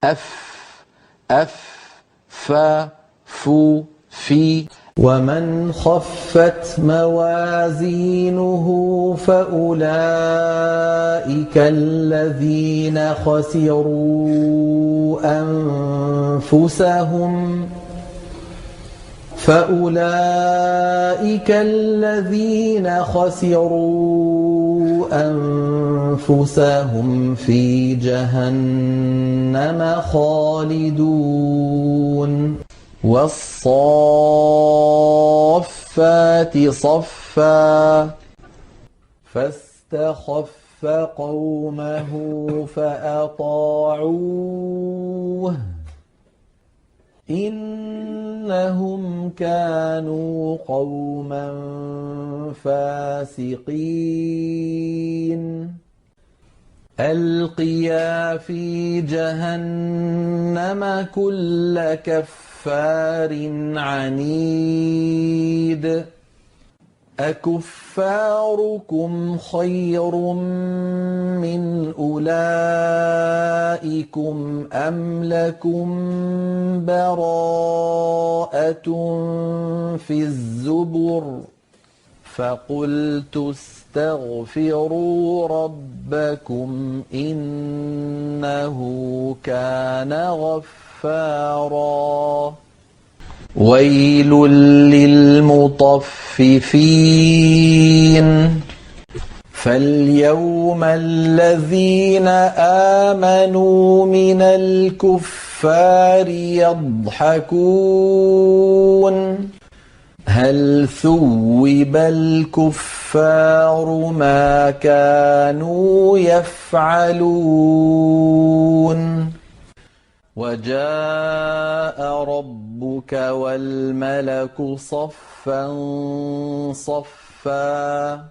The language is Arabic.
أف أف فا فو في. ومن خفت موازينه فأولئك الذين خسروا أنفسهم في جهنم خالدون. والصافات صفا فاستخف قومه فأطاعوه إنهم كانوا قوما فاسقين. ألقيا في جهنم كل كفار عنيد أكفاركم خير من أولئكم أم لكم براءة في الزبر فقلت استغفروا ربكم إنه كان غفارا. ويل للمطففين فاليوم الذين آمنوا من الكفار يضحكون هل ثوب الكفار ما كانوا يفعلون. وجاء ربك والملك صفا صفا